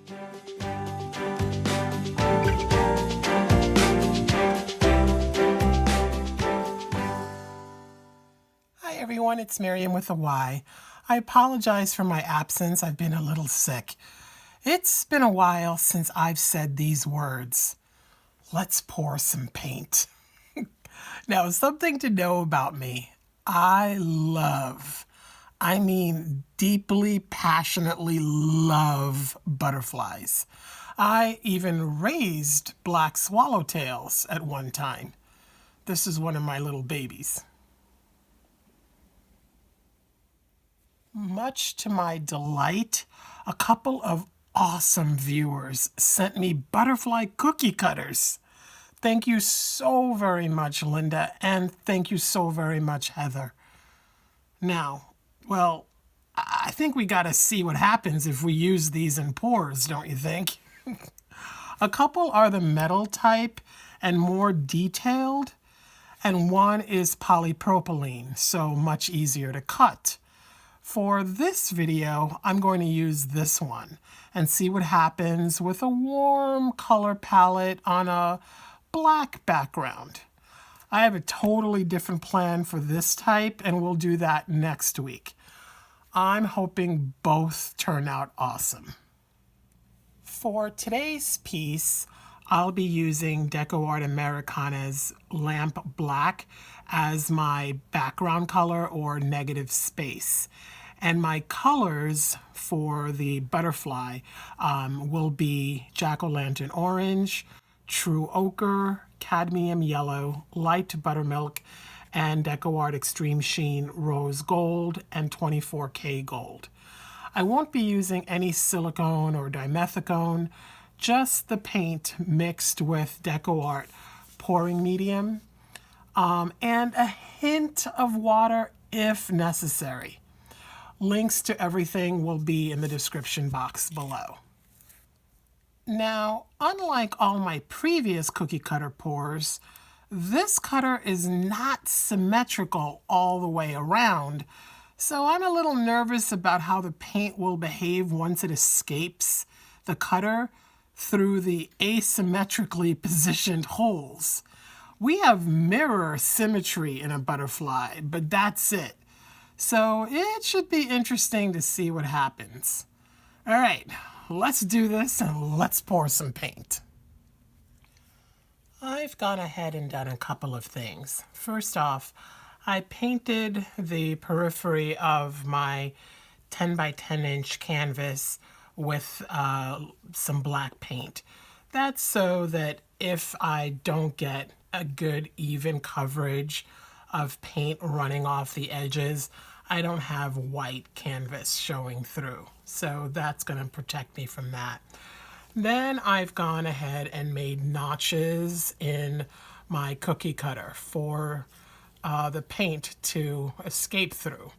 Hi everyone, it's Miriam with a Y. I apologize for my absence. I've been a little sick. It's been a while since I've said these words. Let's pour some paint. Now, something to know about me. I mean deeply, passionately love butterflies. I even raised black swallowtails at one time. This is one of my little babies. Much to my delight, a couple of awesome viewers sent me butterfly cookie cutters. Thank you so very much, Linda, and thank you so very much, Heather. Now, well, I think we gotta see what happens if we use these in pours, don't you think? A couple are the metal type and more detailed, and one is polypropylene, so much easier to cut. For this video, I'm going to use this one and see what happens with a warm color palette on a black background. I have a totally different plan for this type, and we'll do that next week. I'm hoping both turn out awesome. For today's piece, I'll be using DecoArt Americana's Lamp Black as my background color or negative space. And my colors for the butterfly will be Jack-o'-lantern orange, true ochre, cadmium yellow, light buttermilk, and DecoArt Extreme Sheen rose gold and 24K gold. I won't be using any silicone or dimethicone, just the paint mixed with DecoArt pouring medium, and a hint of water if necessary. Links to everything will be in the description box below. Now, unlike all my previous cookie cutter pours, this cutter is not symmetrical all the way around, so I'm a little nervous about how the paint will behave once it escapes the cutter through the asymmetrically positioned holes. We have mirror symmetry in a butterfly, but that's it. So it should be interesting to see what happens. All right, let's do this and let's pour some paint. I've gone ahead and done a couple of things. First off, I painted the periphery of my 10 by 10 inch canvas with some black paint. That's so that if I don't get a good even coverage of paint running off the edges, I don't have white canvas showing through. So that's going to protect me from that. Then I've gone ahead and made notches in my cookie cutter for the paint to escape through.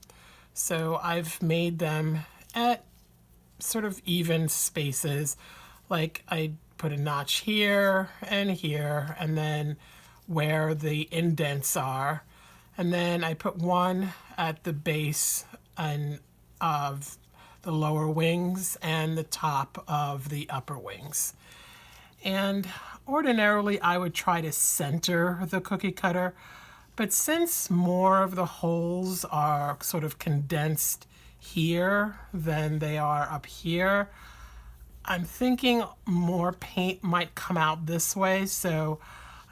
So I've made them at sort of even spaces. Like I put a notch here, and then where the indents are. And then I put one at the base and of the lower wings and the top of the upper wings. And ordinarily I would try to center the cookie cutter, but since more of the holes are sort of condensed here than they are up here, I'm thinking more paint might come out this way, so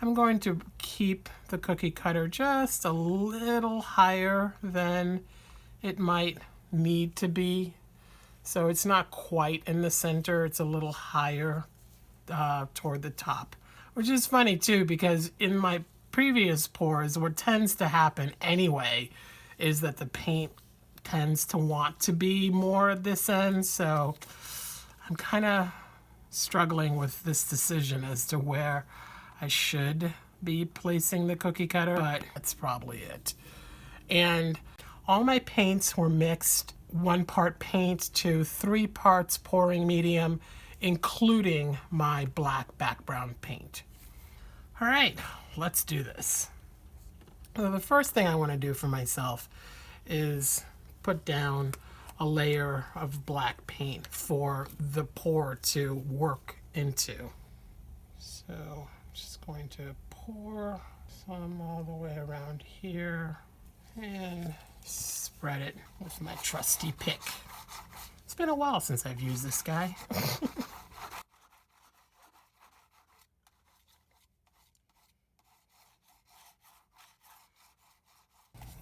I'm going to keep the cookie cutter just a little higher than it might need to be. So it's not quite in the center, it's a little higher toward the top. Which is funny too, because in my previous pours, what tends to happen anyway is that the paint tends to want to be more at this end. So I'm kind of struggling with this decision as to where I should be placing the cookie cutter, but that's probably it. And all my paints were mixed 1 part paint to 3 parts pouring medium, including my black background paint. All right, let's do this. Well, the first thing I want to do for myself is put down a layer of black paint for the pour to work into. So I'm just going to pour some all the way around here and spread it with my trusty pick. It's been a while since I've used this guy.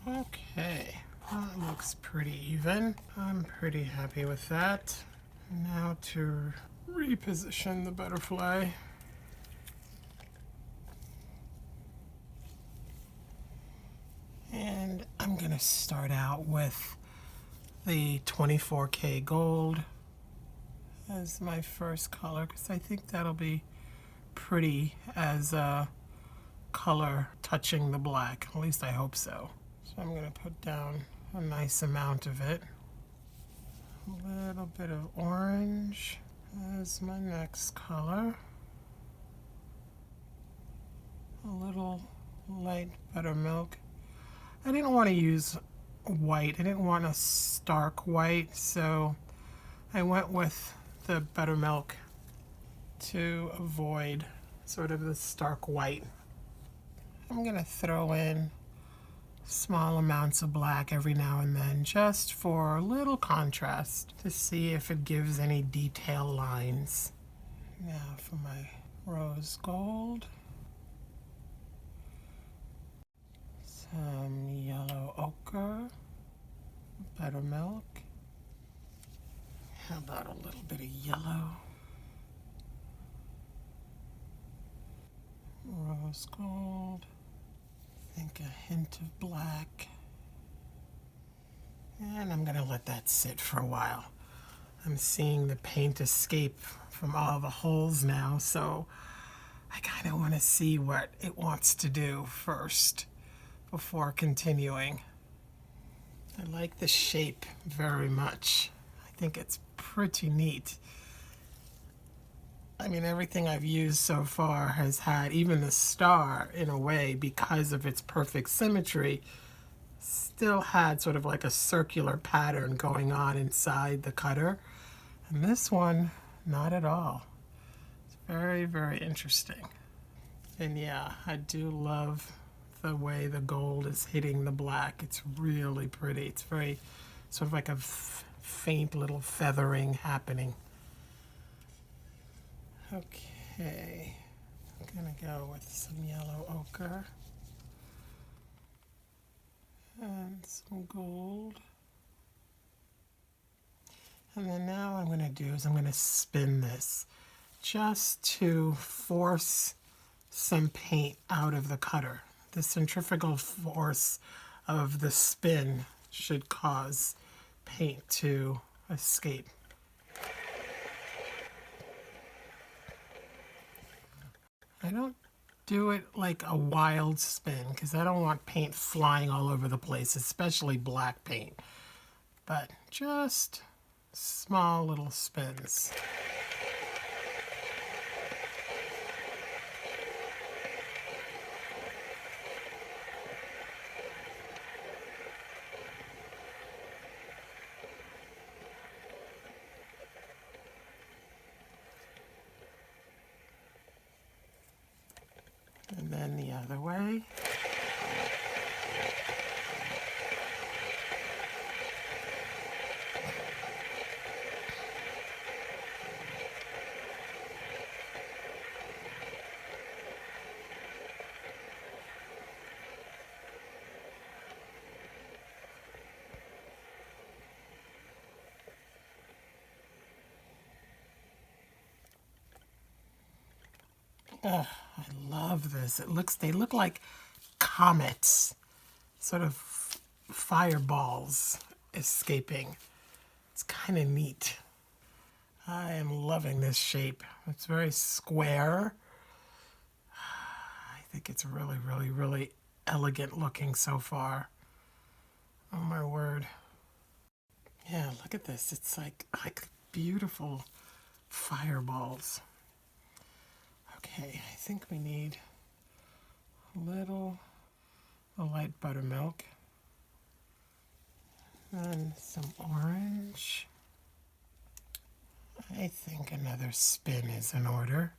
Okay, that looks pretty even. I'm pretty happy with that. Now to reposition the butterfly. And I'm gonna start out with the 24K gold as my first color, because I think that'll be pretty as a color touching the black. At least I hope so. So I'm going to put down a nice amount of it. A little bit of orange as my next color. A little light buttermilk. I didn't want to use white. I didn't want a stark white, so I went with the buttermilk to avoid sort of the stark white. I'm going to throw in small amounts of black every now and then just for a little contrast to see if it gives any detail lines. Now for my rose gold. Some yellow ochre, buttermilk. How about a little bit of yellow? Rose gold. I think a hint of black. And I'm going to let that sit for a while. I'm seeing the paint escape from all the holes now, so I kind of want to see what it wants to do first before continuing. I like the shape very much. I think it's pretty neat. I mean, everything I've used so far has had, even the star, in a way, because of its perfect symmetry, still had sort of like a circular pattern going on inside the cutter. And this one, not at all. It's very, very interesting. And yeah, I do love the way the gold is hitting the black. It's really pretty. It's very sort of like a faint little feathering happening. Okay, I'm gonna go with some yellow ochre and some gold. And then now what I'm gonna do is I'm gonna spin this just to force some paint out of the cutter. The centrifugal force of the spin should cause paint to escape. I don't do it like a wild spin because I don't want paint flying all over the place, especially black paint, but just small little spins. And then the other way. Oh, I love this. They look like comets, sort of fireballs escaping. It's kind of neat. I am loving this shape. It's very square. I think it's really, really, really elegant looking so far. Oh my word. Yeah, look at this. It's like beautiful fireballs. Okay, I think we need a light buttermilk. And some orange. I think another spin is in order.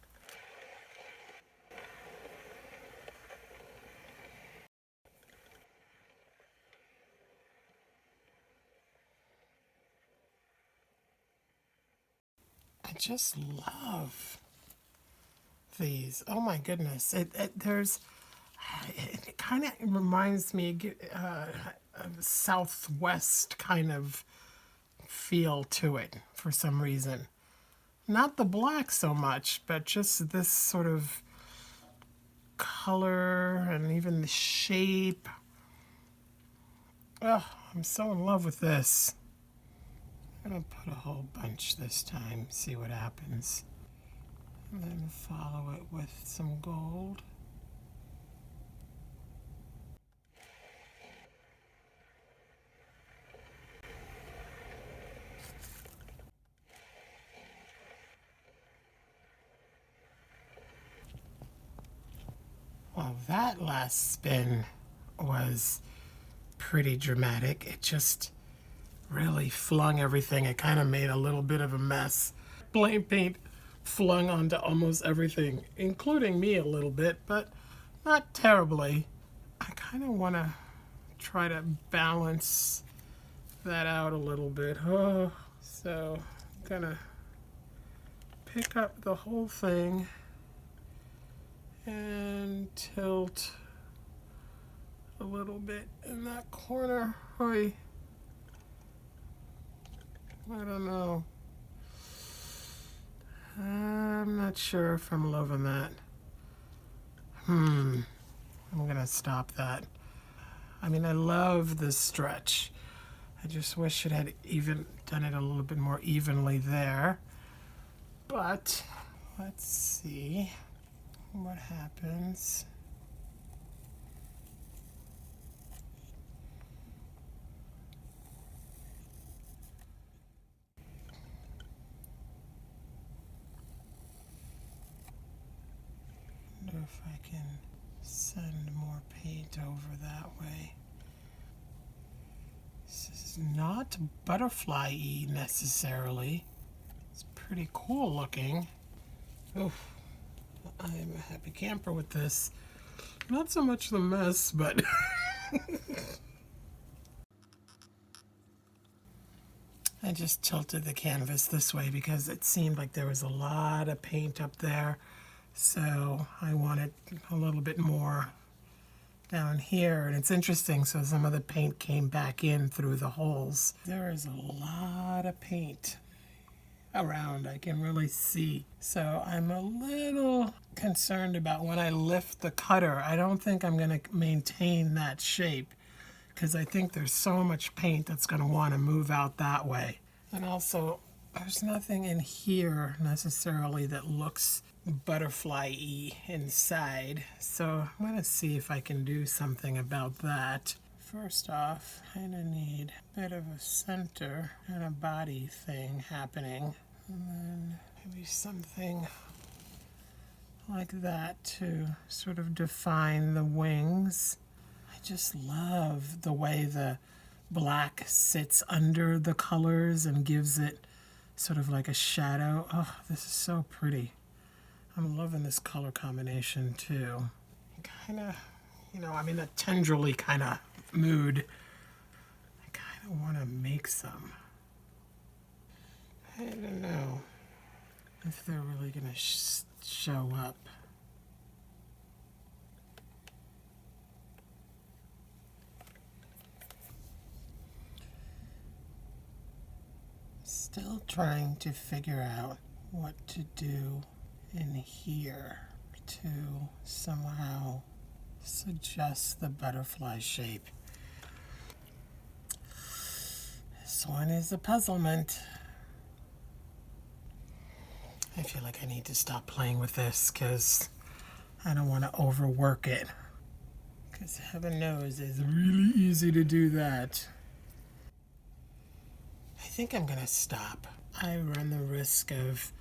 I just love these. Oh my goodness. It kind of reminds me of a Southwest kind of feel to it for some reason. Not the black so much, but just this sort of color and even the shape. Oh, I'm so in love with this. I'm gonna put a whole bunch this time, see what happens. And then follow it with some gold. Well, that last spin was pretty dramatic. It just really flung everything. It kind of made a little bit of a mess. Blame paint flung onto almost everything, including me a little bit, but not terribly. I kind of want to try to balance that out a little bit. Oh, so I'm gonna pick up the whole thing and tilt a little bit in that corner. I don't know. I'm not sure if I'm loving that. I'm gonna stop that. I mean, I love this stretch. I just wish it had even done it a little bit more evenly there. But let's see what happens. Wonder if I can send more paint over that way. This is not butterfly-y necessarily. It's pretty cool looking. Oh, I'm a happy camper with this. Not so much the mess, but I just tilted the canvas this way because it seemed like there was a lot of paint up there. So I wanted a little bit more down here. And it's interesting, so some of the paint came back in through the holes. There is a lot of paint around, I can really see. So I'm a little concerned about when I lift the cutter. I don't think I'm going to maintain that shape because I think there's so much paint that's going to want to move out that way. And also, there's nothing in here necessarily that looks butterfly-y inside. So I'm going to see if I can do something about that. First off, I kind of need a bit of a center and a body thing happening. And then maybe something like that to sort of define the wings. I just love the way the black sits under the colors and gives it sort of like a shadow. Oh, this is so pretty. I'm loving this color combination too. Kind of, I'm in a tendrily kind of mood. I kind of want to make some. I don't know if they're really going to show up. Still trying to figure out what to do in here to somehow suggest the butterfly shape. This one is a puzzlement. I feel like I need to stop playing with this because I don't want to overwork it. Because heaven knows it's really easy to do that. I think I'm going to stop. I run the risk of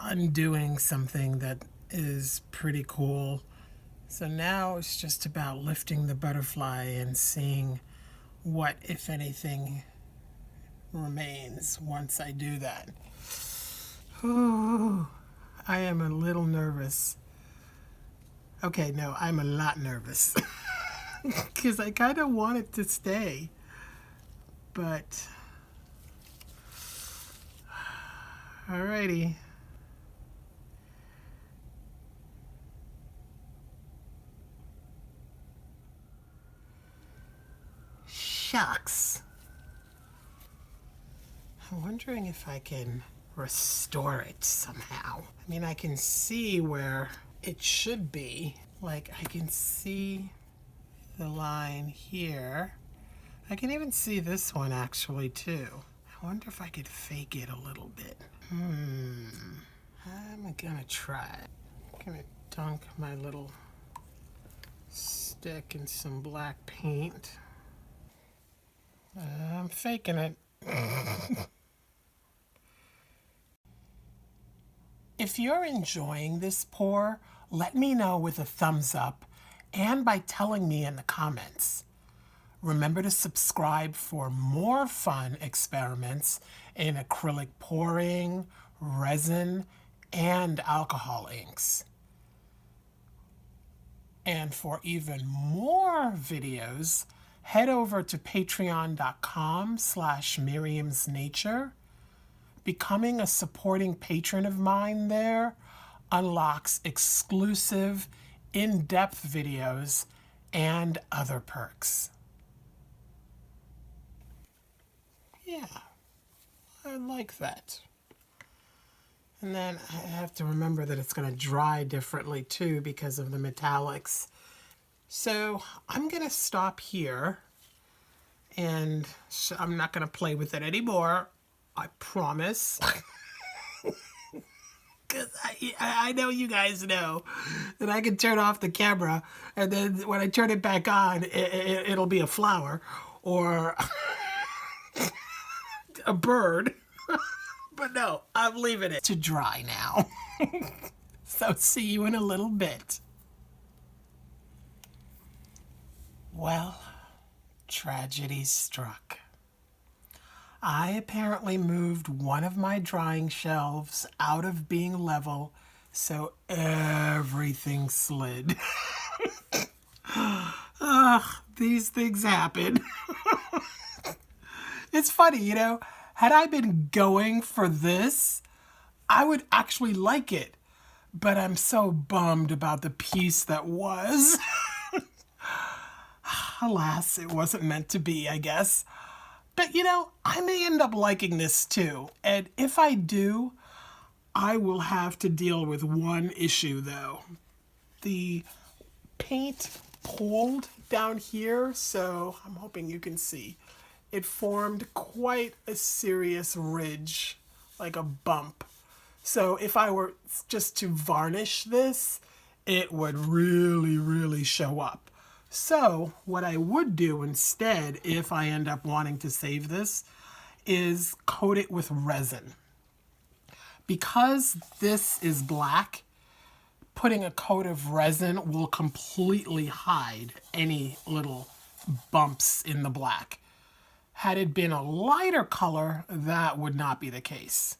undoing something that is pretty cool. So now it's just about lifting the butterfly and seeing what, if anything, remains once I do that. Ooh, I am a little nervous. Okay, no, I'm a lot nervous. Because I kind of want it to stay. But, alrighty. Shucks. I'm wondering if I can restore it somehow. I mean, I can see where it should be. Like, I can see the line here. I can even see this one actually too. I wonder if I could fake it a little bit. I'm gonna try. I'm gonna dunk my little stick in some black paint. I'm faking it. If you're enjoying this pour, let me know with a thumbs up and by telling me in the comments. Remember to subscribe for more fun experiments in acrylic pouring, resin, and alcohol inks. And for even more videos, head over to patreon.com/MiriamsNature. Becoming a supporting patron of mine there unlocks exclusive, in-depth videos and other perks. Yeah, I like that. And then I have to remember that it's going to dry differently too because of the metallics. So I'm going to stop here, and I'm not going to play with it anymore. I promise. Because I know you guys know that I can turn off the camera, and then when I turn it back on, it'll be a flower or a bird. But no, I'm leaving it to dry now. So see you in a little bit. Well, tragedy struck. I apparently moved one of my drying shelves out of being level, so everything slid. Ugh, these things happen. It's funny, you know, had I been going for this, I would actually like it. But I'm so bummed about the piece that was. Alas, it wasn't meant to be, I guess. But, you know, I may end up liking this too. And if I do, I will have to deal with one issue, though. The paint pooled down here, so I'm hoping you can see. It formed quite a serious ridge, like a bump. So if I were just to varnish this, it would really, really show up. So what I would do instead, if I end up wanting to save this, is coat it with resin. Because this is black, putting a coat of resin will completely hide any little bumps in the black. Had it been a lighter color, that would not be the case.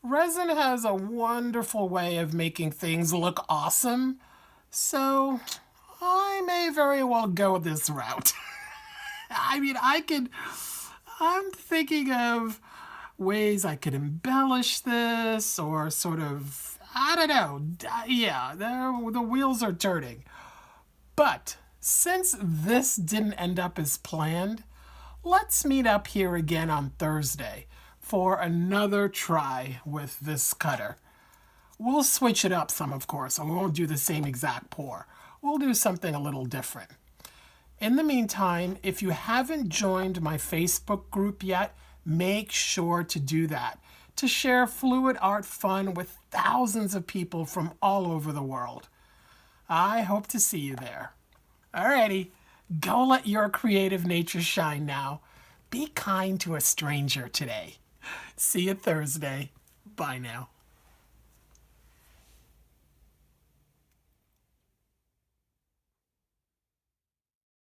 Resin has a wonderful way of making things look awesome, so I may very well go this route. I mean, I'm thinking of ways I could embellish this or sort of, I don't know. Yeah, the wheels are turning. But since this didn't end up as planned, let's meet up here again on Thursday for another try with this cutter. We'll switch it up some, of course, and we won't do the same exact pour. We'll do something a little different. In the meantime, if you haven't joined my Facebook group yet, make sure to do that, to share fluid art fun with thousands of people from all over the world. I hope to see you there. Alrighty, go let your creative nature shine now. Be kind to a stranger today. See you Thursday. Bye now.